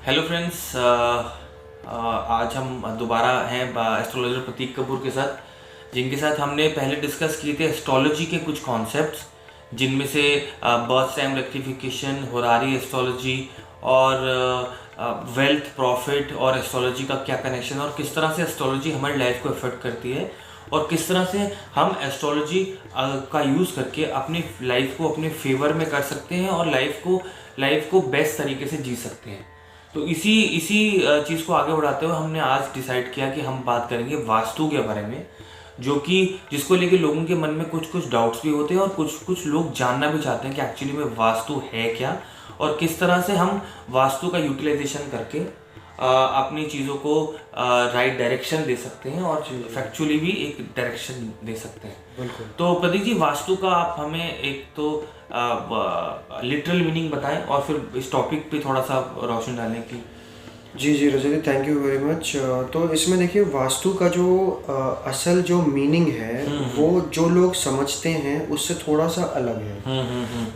Hello friends, आज हम दोबारा हैं एस्ट्रोलॉजर प्रतीक कपूर के साथ, जिनके साथ हमने पहले डिस्कस किए थे एस्ट्रोलॉजी के कुछ कॉन्सेप्ट्स, जिनमें से बर्थ टाइम रेक्टिफिकेशन, होरारी एस्ट्रोलॉजी और वेल्थ प्रॉफिट और एस्ट्रोलॉजी का क्या कनेक्शन और किस तरह से एस्ट्रोलॉजी हमारी लाइफ को इफेक्ट करती है और किस तरह से हम एस्ट्रोलॉजी का यूज़ करके अपनी लाइफ को अपने फेवर में कर सकते हैं और लाइफ को बेस्ट तरीके से जी सकते हैं। तो इसी इसी चीज़ को आगे बढ़ाते हुए हमने आज डिसाइड किया कि हम बात करेंगे वास्तु के बारे में, जो कि जिसको लेके लोगों के मन में कुछ कुछ डाउट्स भी होते हैं और कुछ कुछ लोग जानना भी चाहते हैं कि एक्चुअली में वास्तु है क्या और किस तरह से हम वास्तु का यूटिलाइजेशन करके अपनी चीज़ों को राइट डायरेक्शन दे सकते हैं और फैक्चुअली भी एक डायरेक्शन दे सकते हैं। बिल्कुल। तो प्रदीप जी, वास्तु का आप हमें एक तो लिटरल मीनिंग बताएं और फिर इस टॉपिक पे थोड़ा सा रोशनी डालें कि जी रजत, थैंक यू वेरी मच। तो इसमें देखिए, वास्तु का जो असल जो मीनिंग है वो जो लोग समझते हैं उससे थोड़ा सा अलग है।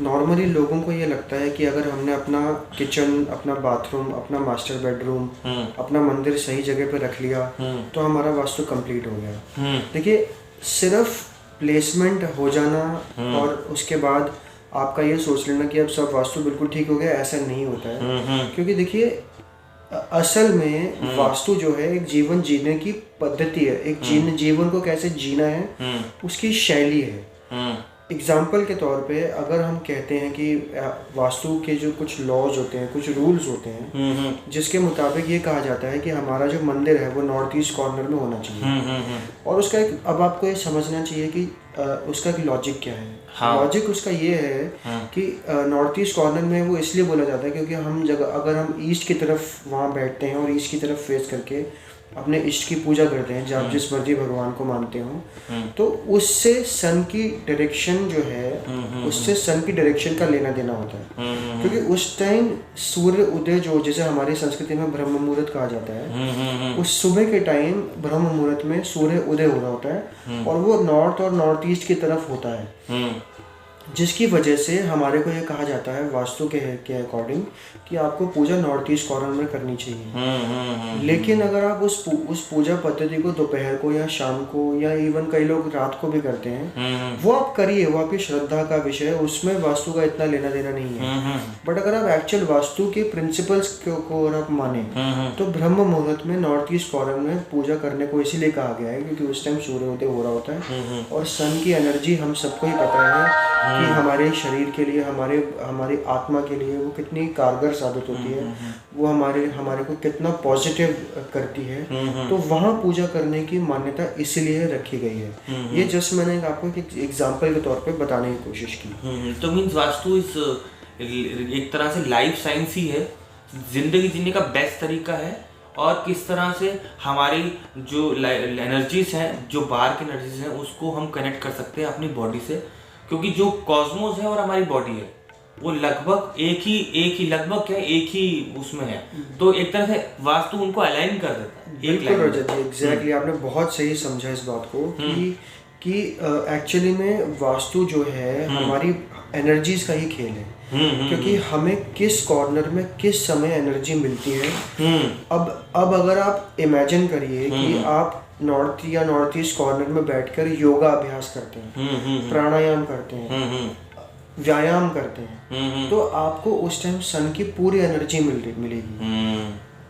नॉर्मली लोगों को ये लगता है कि अगर हमने अपना किचन, अपना बाथरूम, अपना मास्टर बेडरूम, अपना मंदिर सही जगह पे रख लिया तो हमारा वास्तु कंप्लीट हो गया। देखिए, सिर्फ प्लेसमेंट हो जाना और उसके बाद आपका ये सोच लेना कि अब सब वास्तु बिल्कुल ठीक हो गया, ऐसा नहीं होता है। क्योंकि देखिए, असल में वास्तु जो है एक जीवन जीने की पद्धति है, एक जीवन को कैसे जीना है उसकी शैली है। एग्जाम्पल के तौर पे अगर हम कहते हैं कि वास्तु के जो कुछ लॉज होते हैं, कुछ रूल्स होते हैं, जिसके मुताबिक ये कहा जाता है कि हमारा जो मंदिर है वो नॉर्थ ईस्ट कॉर्नर में होना चाहिए। और उसका एक, अब आपको ये समझना चाहिए कि उसका एक लॉजिक क्या है। लॉजिक उसका ये है कि नॉर्थ ईस्ट कॉर्नर में वो इसलिए बोला जाता है क्योंकि हम अगर हम ईस्ट की तरफ वहाँ बैठते हैं और ईस्ट की तरफ फेस करके अपने इष्ट की पूजा करते हैं, जब जिस मर्जी भगवान को मानते हो, तो उससे सन की डायरेक्शन जो है, उससे सन की डायरेक्शन का लेना देना होता है। क्योंकि उस टाइम सूर्य उदय, जो जिसे हमारी संस्कृति में ब्रह्म मुहूर्त कहा जाता है, उस सुबह के टाइम ब्रह्म मुहूर्त में सूर्य उदय हो रहा होता है और वो नॉर्थ और नॉर्थ ईस्ट की तरफ होता है, जिसकी वजह से हमारे को ये कहा जाता है वास्तु के अकॉर्डिंग कि आपको पूजा नॉर्थ ईस्ट कॉर्नर में करनी चाहिए। लेकिन अगर आप उस पूजा पद्धति को दोपहर को या शाम को या इवन कई लोग रात को भी करते हैं, वो आप करिए, वो आपकी श्रद्धा का विषय है, उसमें वास्तु का इतना लेना देना नहीं है। बट अगर आप एक्चुअल वास्तु के प्रिंसिपल्स को अगर आप माने तो ब्रह्म मुहूर्त में नॉर्थ ईस्ट कॉर्नर में पूजा करने को इसीलिए कहा गया है क्योंकि उस टाइम सूर्योदय हो रहा होता है और सन की एनर्जी हम सबको ही पता है कि हमारे शरीर के लिए, हमारी आत्मा के लिए वो कितनी कारगर साबित होती है, वो हमारे को कितना पॉजिटिव करती है। तो वहाँ पूजा करने की मान्यता इसलिए रखी गई है। ये जस्ट मैंने आपको एक एग्जांपल के तौर पे बताने की कोशिश की। तो मीन्स वास्तु इस एक तरह से लाइफ साइंस ही है, जिंदगी जीने का बेस्ट तरीका है और किस तरह से हमारी जो एनर्जीज हैं, जो बाहर की एनर्जीज हैं, उसको हम कनेक्ट कर सकते हैं अपनी बॉडी से, क्योंकि जो कॉस्मोस है और हमारी बॉडी है वो लगभग एक ही उसमें है। तो एक तरह से वास्तु उनको अलाइन कर देता है। बिल्कुल रजत जी, एग्जैक्टली आपने बहुत सही समझा इस बात को कि एक्चुअली में वास्तु जो है हमारी एनर्जीज का ही खेल है। क्योंकि हमें किस कॉर्नर में किस समय एनर्जी मिलती है। अब अगर आप इमेजिन करिए कि आप नॉर्थ ईस्ट कॉर्नर में बैठकर योगा अभ्यास करते हैं, प्राणायाम करते हैं, व्यायाम करते हैं, तो आपको उस टाइम सन की पूरी एनर्जी मिलेगी।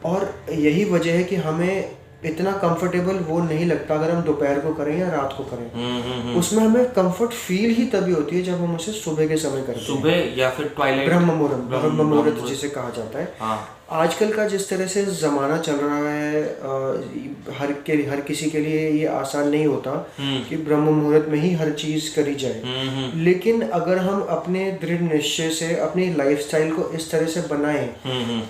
और यही वजह है कि हमें इतना कंफर्टेबल वो नहीं लगता अगर हम दोपहर को करें या रात को करें। उसमें हमें कंफर्ट फील ही तभी होती है जब हम उसे सुबह के समय करते हैं, सुबह या फिर ट्वाइलाइट, ब्रह्म मुहूर्त जिसे कहा जाता है। आजकल का जिस तरह से ज़माना चल रहा है, हर किसी के लिए ये आसान नहीं होता कि ब्रह्म मुहूर्त में ही हर चीज़ करी जाए। लेकिन अगर हम अपने दृढ़ निश्चय से अपनी लाइफस्टाइल को इस तरह से बनाएं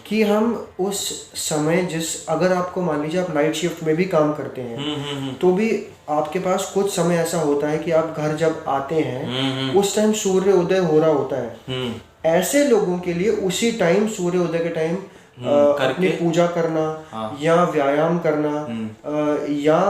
कि हम उस समय अगर आपको मान लीजिए आप नाइट शिफ्ट में भी काम करते हैं तो भी आपके पास कुछ समय ऐसा होता है कि आप घर जब आते हैं उस टाइम सूर्य उदय हो रहा होता है। ऐसे लोगों के लिए उसी टाइम, सूर्य उदय के टाइम अपनी पूजा करना या व्यायाम करना या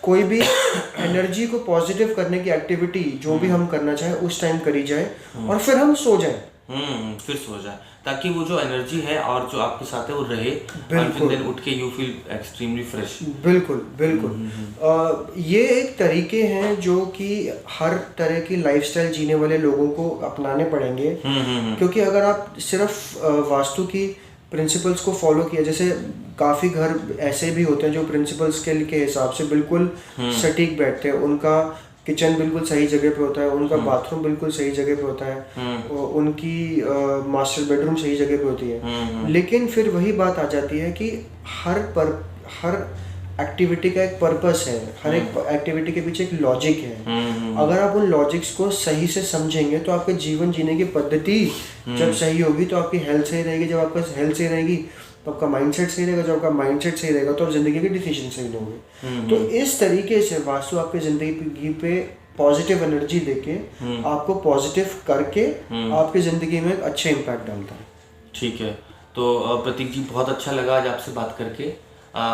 कोई भी एनर्जी को पॉजिटिव करने की एक्टिविटी जो भी हम करना चाहें उस टाइम करी जाए और फिर हम सो जाएं। फिक्स हो जाए, ताकि वो जो एनर्जी है और जो आपके साथ है वो रहे, और फिर दिन उठ के यू फील एक्सट्रीमली फ्रेश। बिल्कुल बिल्कुल। ये एक तरीके हैं जो कि हर तरह की लाइफस्टाइल जीने वाले लोगों को अपनाने पड़ेंगे, क्योंकि अगर आप सिर्फ वास्तु की प्रिंसिपल्स को फॉलो किया, जैसे काफ़ी घर ऐसे भी होते हैं जो प्रिंसिपल्स के हिसाब से बिल्कुल सटीक बैठते हैं, उनका किचन बिल्कुल सही जगह पे होता है, उनका बाथरूम बिल्कुल सही जगह पे होता है, और उनकी मास्टर बेडरूम सही जगह पे होती है। लेकिन फिर वही बात आ जाती है कि हर एक्टिविटी का एक पर्पस है, हर एक एक्टिविटी के पीछे एक लॉजिक है। अगर आप उन लॉजिक्स को सही से समझेंगे तो आपके जीवन जीने की पद्धति जब सही होगी तो आपकी हेल्थ सही रहेगी, जब आपका हेल्थ सही रहेगी तो आपका माइंडसेट सही रहेगा, जब आपका माइंडसेट सही रहेगा तो आप जिंदगी के डिसीजन सही लोगे। तो इस तरीके से वास्तु आपके जिंदगी पे पॉजिटिव एनर्जी देके आपको पॉजिटिव करके आपकी जिंदगी में एक अच्छे इम्पैक्ट डालता है। ठीक है, तो प्रतीक जी बहुत अच्छा लगा आज आपसे बात करके।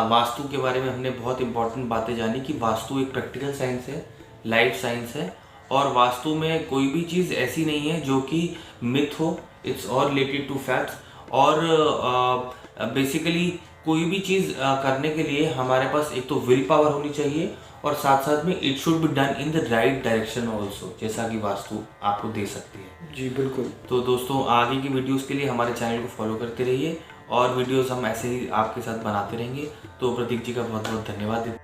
वास्तु के बारे में हमने बहुत इंपॉर्टेंट बातें जानी कि वास्तु एक प्रैक्टिकल साइंस है, लाइफ साइंस है, और वास्तु में कोई भी चीज़ ऐसी नहीं है जो कि मिथ हो, it's all related to facts. और बेसिकली कोई भी चीज़ करने के लिए हमारे पास एक तो विल पावर होनी चाहिए, और साथ साथ में it should be done in the right direction also, जैसा कि वास्तु आपको दे सकती है। जी बिल्कुल। तो दोस्तों, आगे की वीडियोस के लिए हमारे चैनल को फॉलो करते रहिए, और वीडियोस हम ऐसे ही आपके साथ बनाते रहेंगे। तो प्रतीक जी का बहुत बहुत धन्यवाद।